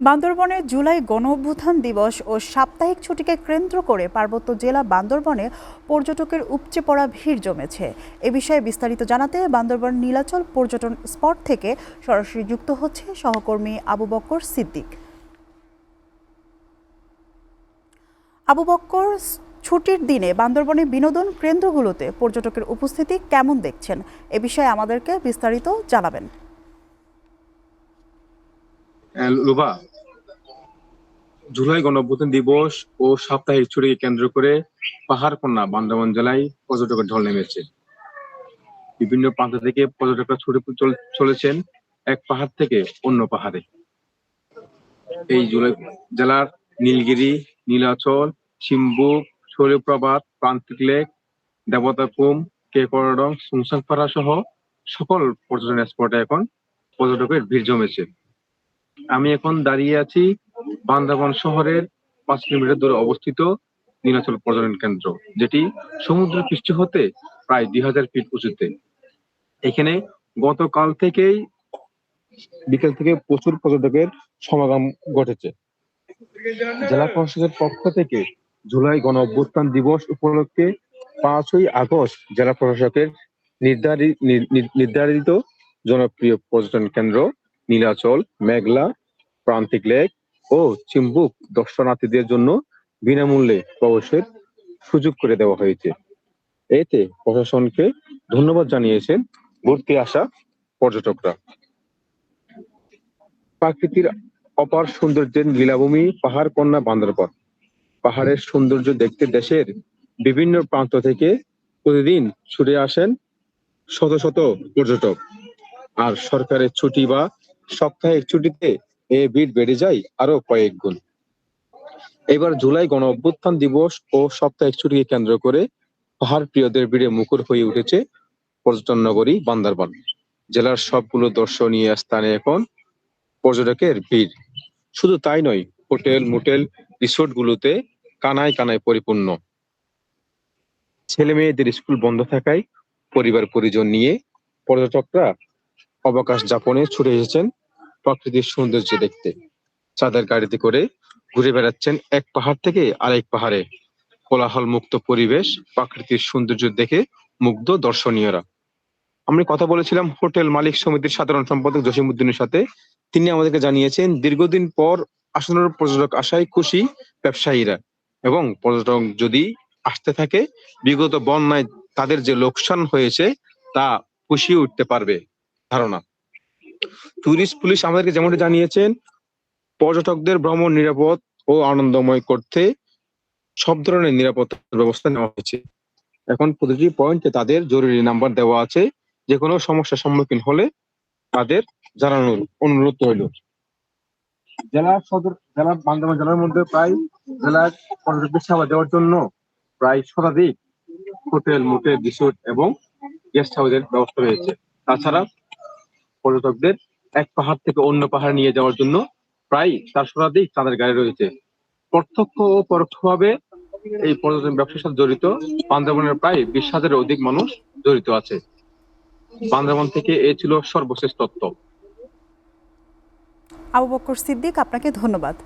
বান্দরবনে জুলাই গণঅভ্যুত্থান দিবস ও সাপ্তাহিক ছুটিকে কেন্দ্র করে পার্বত্য জেলা বান্দরবনে পর্যটকের উপচে পড়া ভিড় জমেছে। এ বিষয়ে বিস্তারিত জানাতে বান্দরবন নীলাচল পর্যটন স্পট থেকে সরাসরি যুক্ত হচ্ছে সহকর্মী আবু বক্কর সিদ্দিক। আবু বক্কর, ছুটির দিনে বান্দরবনে বিনোদন কেন্দ্রগুলোতে পর্যটকের উপস্থিতি কেমন দেখছেন, এ বিষয়ে আমাদেরকে বিস্তারিত জানাবেন। জুলাই গণঅভ্যুত্থান দিবস ও সাপ্তাহিক ছুটিকে কেন্দ্র করে পাহাড়কন্যা বান্দরবান জেলায় পর্যটকের ঢল নেমেছে। বিভিন্ন প্রান্ত থেকে পর্যটকরা ছুটে চলেছেন এক পাহাড় থেকে অন্য পাহাড়ে। এই জুলাই জেলার নীলগিরি, নীলাচল, চিম্বুক, শৈলপ্রপাত, প্রান্তিক লেক, দেবতাকুম, কেকড়ডং, সুংসাংপাড়া সহ সকল পর্যটন স্পটে এখন পর্যটকের ভিড় জমেছে। আমি এখন দাঁড়িয়ে আছি বান্দরবান শহরের 5 কিলোমিটার দূরে অবস্থিত নীলাচল পর্যটন কেন্দ্র, যেটি সমুদ্র পৃষ্ঠ হতে প্রায় 2000 ফিট উঁচুতে। এখানে গতকাল থেকেই বিকেল থেকে প্রচুর পর্যটকের সমাগম ঘটেছে। জেলা প্রশাসকের পক্ষ থেকে জুলাই গণঅভ্যুত্থান দিবস উপলক্ষে 5ই আগস্ট জেলা প্রশাসকের নির্ধারিত জনপ্রিয় পর্যটন কেন্দ্র নীলাচল, মেঘলা, প্রান্তিক লেক ও চিম্বুক দর্শনার্থীদের জন্য বিনামূল্যে প্রবেশের সুযোগ করে দেওয়া হয়েছে। এতে প্রশাসনকে ধন্যবাদ জানিয়েছেন ঘুরতে আসা পর্যটকরা। প্রাকৃতির অপার সৌন্দর্যের লীলাভূমি পাহাড়কন্যা বান্দরবান। পাহাড়ের সৌন্দর্য দেখতে দেশের বিভিন্ন প্রান্ত থেকে প্রতিদিন ছুটে আসেন শত শত পর্যটক। আর সরকারের ছুটি বা সাপ্তাহিক ছুটিতে এ ভিড় বেড়ে যায় আরো কয়েক গুণ। এবার জুলাই গণঅভ্যুত্থান দিবস ও সাপ্তাহিক ছুটিকে কেন্দ্র করে পাহাড় প্রিয়দের ভিড়ে মুখর হয়ে উঠেছে পর্যটন নগরী বান্দরবান। জেলার সবগুলো দর্শনীয় স্থানে এখন পর্যটকের ভিড়। শুধু তাই নয়, হোটেল, মোটেল, রিসোর্ট গুলোতে কানায় কানায় পরিপূর্ণ। ছেলে মেয়েদের স্কুল বন্ধ থাকায় পরিবার পরিজন নিয়ে পর্যটকরা অবকাশ যাপনে ছুটে এসেছেন প্রকৃতির সৌন্দর্য দেখতে। চাঁদের গাড়িতে করে ঘুরে বেড়াচ্ছেন এক পাহাড় থেকে আরেক পাহাড়ে। কোলাহল মুক্ত পরিবেশ, প্রাকৃতিক সৌন্দর্য দেখে মুগ্ধ দর্শনীয়রা। আমি কথা বলেছিলাম হোটেল মালিক সমিতির সাধারণ সম্পাদক জসিমউদ্দিনের সাথে। তিনি আমাদেরকে জানিয়েছেন দীর্ঘদিন পর আসন্ন পর্যটক আসায় খুশি ব্যবসায়ীরা, এবং পর্যটক যদি আসতে থাকে বিগত বন্যায় তাদের যে লোকসান হয়েছে তা পুষিয়ে উঠতে পারবে ধারণা। টুরিস্ট পুলিশ আমাদেরকে যেমনটি জানিয়েছেন, পর্যটকদের ভ্রমণ নিরাপদ ও আনন্দময় করতে সব ধরনের নিরাপত্তার ব্যবস্থা নেওয়া হয়েছে। এখন প্রতিটি পয়েন্টে তাদের জরুরি নাম্বার দেওয়া আছে, যে কোনো সমস্যার সম্মুখীন হলে তাদের জানানোর অনুরোধ রইল। জেলা বান্দরবান জেলার মধ্যে প্রায় জেলার পর্যটকদের সেবা দেওয়ার জন্য প্রায় শতাধিক হোটেল, মোটেল, রিসোর্ট এবং গেস্ট হাউসের ব্যবস্থা রয়েছে। তাছাড়া পর্যটকদের এক পাহাড় থেকে অন্য পাহাড় নিয়ে যাওয়ার জন্য প্রায় 4 শতাধিক তাদের গাড়ি রয়েছে। প্রত্যক্ষ ও পরোক্ষভাবে এই পর্যটন ব্যবসার সাথে জড়িত বান্দরবানের প্রায় 20,000-এর অধিক মানুষ জড়িত আছে। বান্দরবান থেকে এ ছিল সর্বশেষ তথ্য। আবু বক্কর সিদ্দিক, আপনাকে ধন্যবাদ।